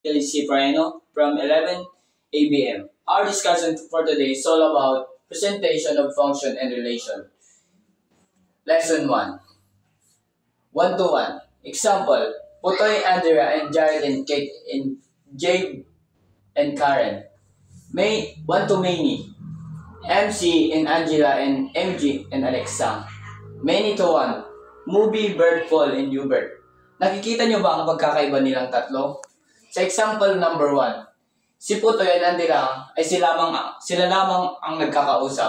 C. Prano from 11 ABM. Our discussion for today is all about presentation of function and relation. Lesson 1. 1-to-1. Example, Putoy, Andrea, and Jared and Kate and Jade and Karen. May 1-to-many. MC and Angela and MG and Alexa. Many to 1. Movie, Bert, Paul, and Hubert. Nakikita nyo ba ang pagkakaiba nilang tatlo? Sa example number 1, si Putoy at Andrea ay sila lamang ang nagkakausap.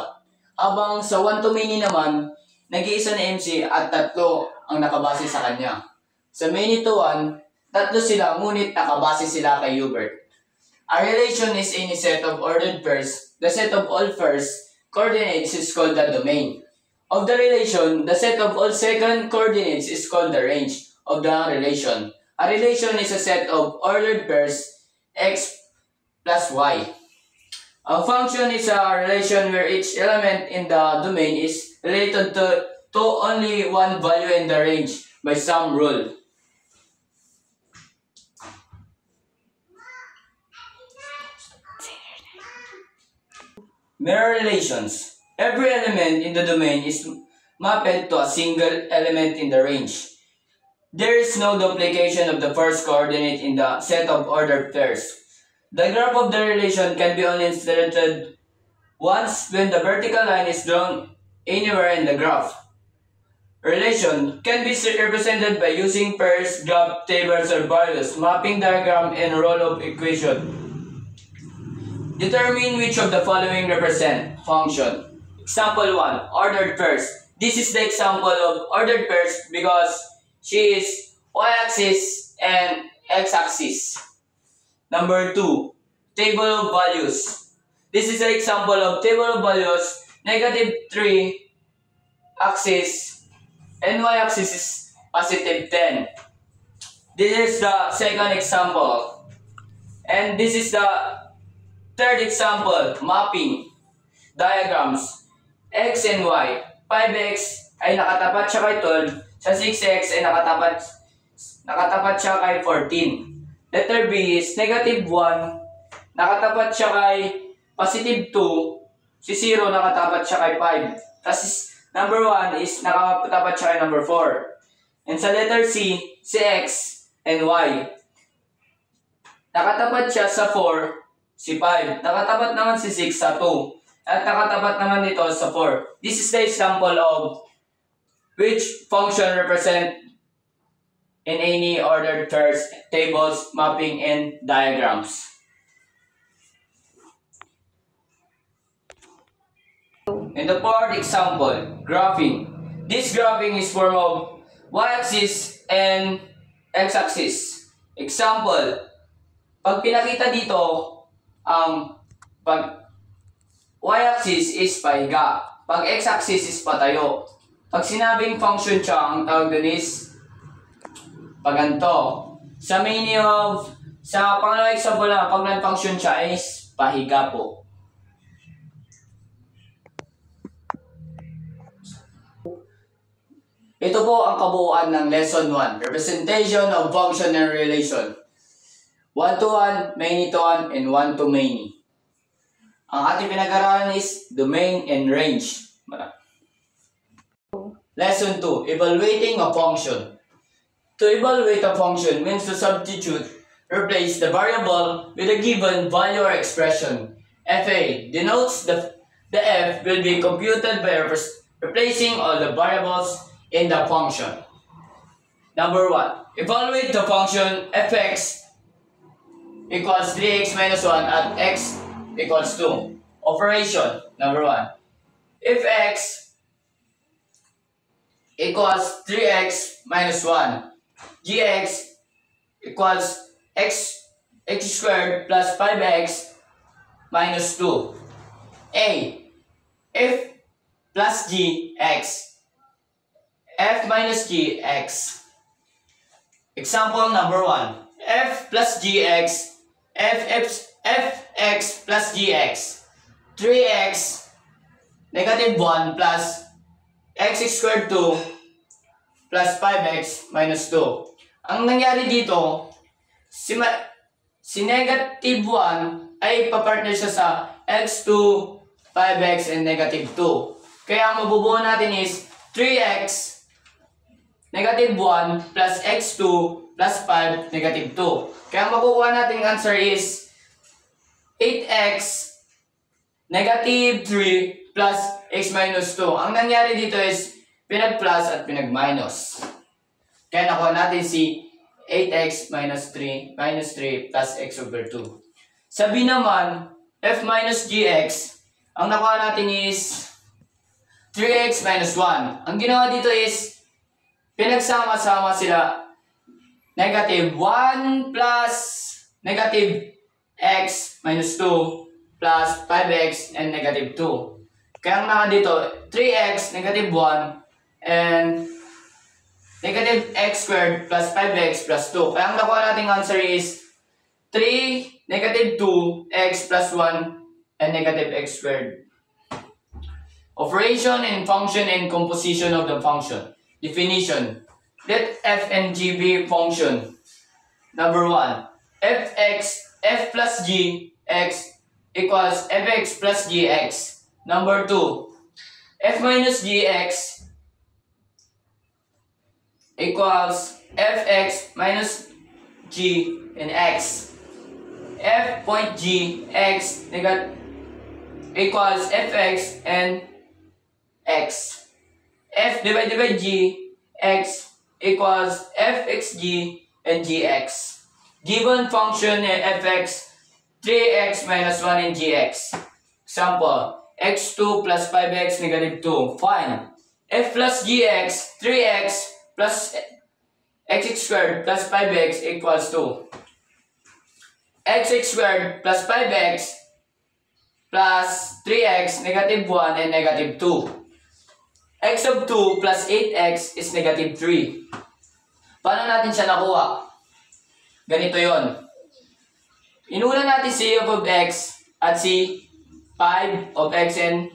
Habang sa 1-to-many naman, nag-iisa na MC at tatlo ang nakabase sa kanya. Sa many to 1, tatlo sila ngunit nakabase sila kay Hubert. A relation is any set of ordered pairs. The set of all first coordinates is called the domain. Of the relation, the set of all second coordinates is called the range of the relation. A relation is a set of ordered pairs x plus y. A function is a relation where each element in the domain is related to only one value in the range by some rule. Mirror relations. Every element in the domain is mapped to a single element in the range. There is no duplication of the first coordinate in the set of ordered pairs. The graph of the relation can be only inserted once when the vertical line is drawn anywhere in the graph. Relation can be represented by using pairs, graph, tables, or values, mapping diagram, and row of equation. Determine which of the following represent function. Example 1, ordered pairs. This is the example of ordered pairs because she is y-axis and x-axis. Number 2, table of values. This is the example of table of values, -3 axis and y-axis is +10. This is the second example. And this is the third example, mapping diagrams. X and Y. 5x ay nakatapat siya kay 12. Sa 6x ay nakatapat siya kay 14. Letter B is -1. Nakatapat siya kay +2. Si 0 nakatapat siya kay 5. Tapos number 1 is nakatapat siya kay number 4. And sa letter C, si X and Y. Nakatapat siya sa 4, si 5. Nakatapat naman si 6 sa 2. At nakatapat naman dito sa 4. This is the example of which function represent in any ordered pairs, tables, mapping, and diagrams. In the fourth example, graphing. This graphing is form of y-axis and x-axis. Example, pag pinakita dito, pag y-axis is pahiga, pag x-axis is patayo. Pag sinabing function siya, ang tawag dun is paganto. Sa pangalawang example na, pag non-function siya is pahiga po. Ito po ang kabuuan ng lesson 1, representation of function and relation. 1-to-1, many-to-1, and 1-to-many. Ang ating pinag-aralan is domain and range. Lesson 2, evaluating a function. To evaluate a function means to substitute, replace the variable with a given value or expression. FA denotes the F will be computed by replacing all the variables in the function. Number 1, evaluate the function fx equals 3x minus 1 at x equals 2. Operation. Number 1. If x equals 3x minus 1, gx equals x squared plus 5x minus 2. A. F plus g x. F minus g x. Example number 1. F plus gx. fx plus gx. 3x -1 plus x squared 2 plus 5x minus 2. Ang nangyari dito, Si negative 1 ay papartner siya sa x2, 5x, and negative 2. Kaya ang mabubuo natin is 3x, negative 1, plus x2, plus 5, negative 2. Kaya ang makukuha natin answer is 8x, negative 3, plus x minus 2. Ang nangyari dito is pinag-plus at pinag-minus. Kaya nakuha natin si 8x minus 3 plus x over 2. Sa B naman, f minus gx, ang nakuha natin is 3x minus 1. Ang ginawa dito is, pinagsama-sama sila. Negative 1 plus negative x minus 2 plus 5x and negative 2. Kaya ang naka dito, 3x, negative 1, and negative x squared plus 5x plus 2. Kaya ang nakuha nating answer is 3, negative 2, x plus 1, and negative x squared. Operation and function and composition of the function. Definition. Let f and g be function. Number 1. f plus g x equals fx plus gx. Number 2. F minus gx equals fx minus g and x. F point g x equals fx and x. F divided by g x equals fxg and gx. Given function fx 3x minus 1 and gx. Example, x2 plus 5x negative 2. Find f plus gx 3x plus x squared plus 5x equals to x squared plus 5x plus 3x negative 1 and negative 2. X of 2 plus 8x is negative 3. Paano natin siya nakuha? Ganito yon. Inuna natin si f of x at si 5 of x and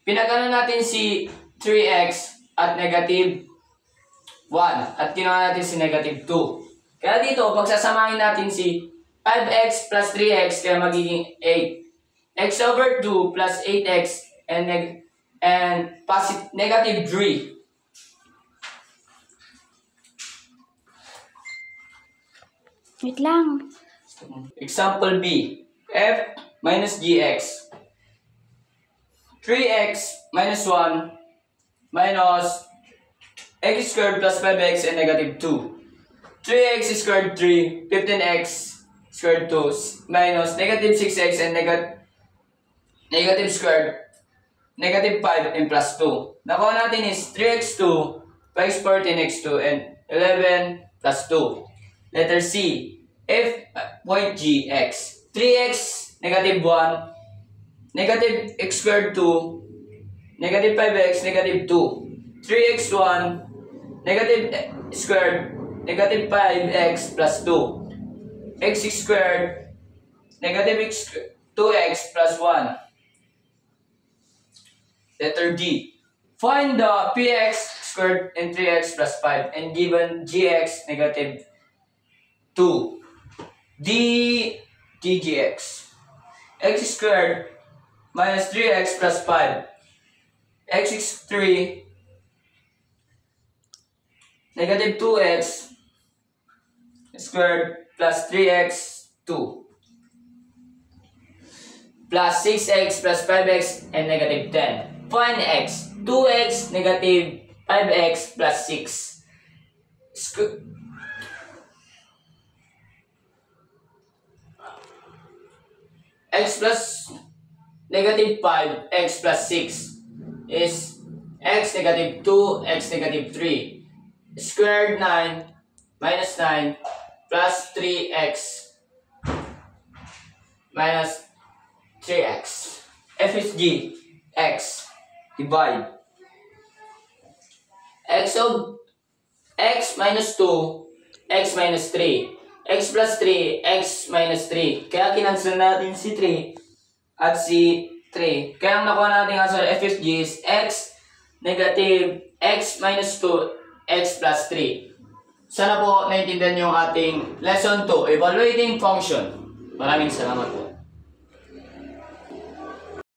pinagano natin si 3x at negative 1 at kinuha natin si negative 2. Kaya dito, pagsasamahin natin si 5x plus 3x kaya magiging 8. X over 2 plus 8x and negative 3. Wait lang. Example B. F minus gx. 3x minus 1 minus x squared plus 5x and negative 2. 3x squared 3, 15x squared 2 minus negative 6x and negative squared negative 5 and plus 2. Nakuha natin is 3x2, 5 14x2 and 11 plus 2. Letter C. F point g x. 3x negative 1, negative x squared 2, negative 5x negative 2. 3x1 negative squared, negative 5x plus 2. X squared, negative 2x plus 1. Letter D. Find the px squared and 3x plus 5 and given gx negative 2. dgx. X squared minus 3x plus 5. X is 3. Negative 2x squared plus 3x 2 plus 6x plus 5x and negative 10. Find x. 2x negative 5x plus 6. X plus negative 5, x plus 6 is x negative 2, x negative 3. Squared 9 minus 9 plus 3x minus 3x. F is g. X. Divide. X of x minus 2, x minus 3. X plus 3, x minus 3. Kaya kinansel natin si 3 at si 3. Kaya ang nakuha natin answer f of g is x negative x minus 2 x plus 3. Sana po naintindihan yung ating lesson 2, evaluating function. Maraming salamat po.